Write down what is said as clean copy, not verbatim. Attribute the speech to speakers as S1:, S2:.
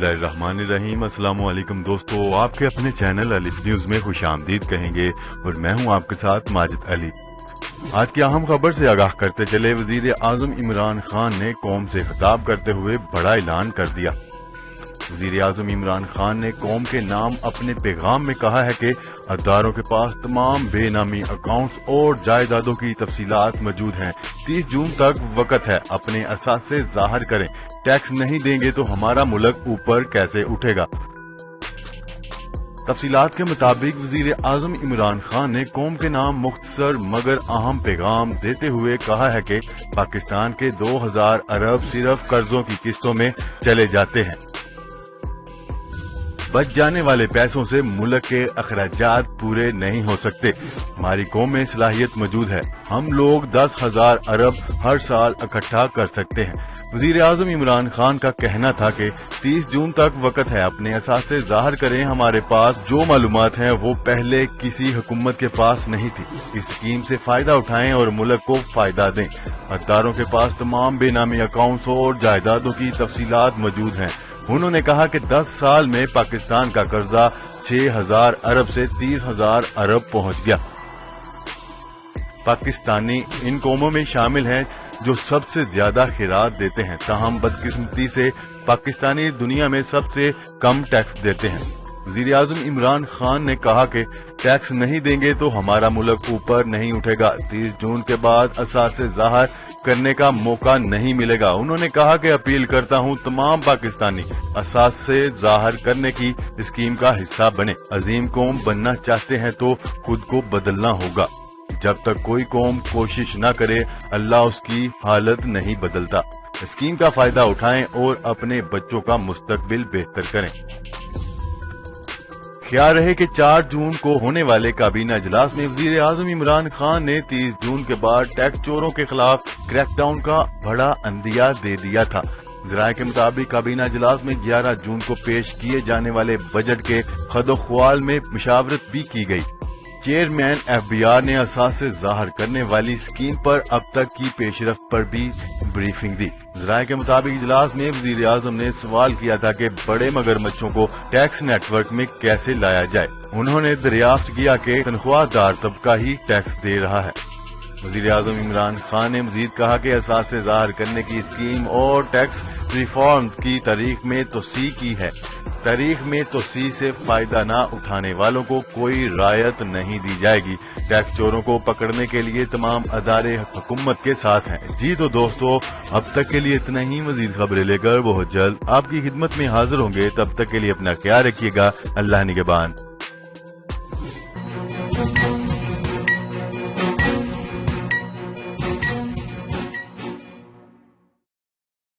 S1: बिस्मिल्लाहिर्रहमानिर्रहीम। अस्सलाम वालेकुम दोस्तों, आपके अपने चैनल अलिफ न्यूज में खुश आमदीद कहेंगे और मैं हूं आपके साथ माजिद अली। आज की अहम खबर से आगाह करते चले, वजीर आजम इमरान खान ने कौम से खिताब करते हुए बड़ा ऐलान कर दिया। वजीर आजम इमरान खान ने कौम के नाम अपने पैगाम में कहा है कि अदारों के पास तमाम बेनामी अकाउंट्स और जायदादों की तफसीलात मौजूद हैं। 30 जून तक वक्त है, अपने असासे जाहिर करें। टैक्स नहीं देंगे तो हमारा मुल्क ऊपर कैसे उठेगा। तफसीलात के मुताबिक वजीर आजम इमरान खान ने कौम के नाम मुख्तसर मगर अहम पैगाम देते हुए कहा है कि पाकिस्तान के 2000 अरब सिर्फ कर्जों की किस्तों में चले जाते हैं। बच जाने वाले पैसों से मुल्क के अखराजात पूरे नहीं हो सकते। हमारी कौम में सलाहियत मौजूद है, हम लोग 10,000 अरब हर साल इकट्ठा कर सकते हैं। वजीर आजम इमरान खान का कहना था कि 30 जून तक वक्त है, अपने असासे जाहिर करें। हमारे पास जो मालूमात हैं वो पहले किसी हुकूमत के पास नहीं थी। इस स्कीम से फायदा उठाएं और मुल्क को फायदा दें। अदारों के पास तमाम बेनामी अकाउंट्स और जायदादों की तफसीलात मौजूद हैं। उन्होंने कहा कि 10 साल में पाकिस्तान का कर्जा 6,000 अरब से 30,000 अरब पहुंच गया। पाकिस्तानी इन कौमों में शामिल हैं जो सबसे ज्यादा खिरात देते हैं, ताहम बदकिस्मती से पाकिस्तानी दुनिया में सबसे कम टैक्स देते हैं। वजीर आजम इमरान खान ने कहा कि टैक्स नहीं देंगे तो हमारा मुल्क ऊपर नहीं उठेगा। 30 जून के बाद असासे जाहिर करने का मौका नहीं मिलेगा। उन्होंने कहा कि अपील करता हूं तमाम पाकिस्तानी असासे जाहिर करने की स्कीम का हिस्सा बने। अजीम कौम बनना चाहते हैं तो खुद को बदलना होगा। जब तक कोई कौम कोशिश न करे, अल्लाह उसकी हालत नहीं बदलता। स्कीम का फायदा उठाएं और अपने बच्चों का मुस्तकबिल बेहतर करें। ख्याल रहे कि 4 जून को होने वाले काबीना इजलास में वजीर आजम इमरान खान ने 30 जून के बाद टैक्स चोरों के खिलाफ क्रैकडाउन का बड़ा अंदिया दे दिया था। जराये के मुताबिक काबीना इजलास में 11 जून को पेश किए जाने वाले बजट के खदोख्वाल में मुशावरत भी की गई। चेयरमैन FBR ने असासे जाहिर करने वाली स्कीम पर अब तक की पेशरफ्त पर भी ब्रीफिंग दी। जराये के मुताबिक इजलास में वजीर आजम ने सवाल किया था कि बड़े मगरमच्छों को टैक्स नेटवर्क में कैसे लाया जाए। उन्होंने दरियाफ्त किया कि तनख्वाहदार तबका ही टैक्स दे रहा है। वजीर आजम इमरान खान ने मजीद कहा कि असासे जाहिर करने की स्कीम और टैक्स रिफॉर्म्स की तारीख में तोसी की है। तारीख में तोसी से फायदा न उठाने वालों को कोई रायत नहीं दी जाएगी। टैक्स चोरों को पकड़ने के लिए तमाम अदारे हुकूमत के साथ हैं। जी तो दोस्तों, अब तक के लिए इतना ही। मजीद खबरें लेकर बहुत जल्द आपकी खिदमत में हाजिर होंगे। तब तक के लिए अपना ख्याल रखिएगा। अल्लाह निगहबान।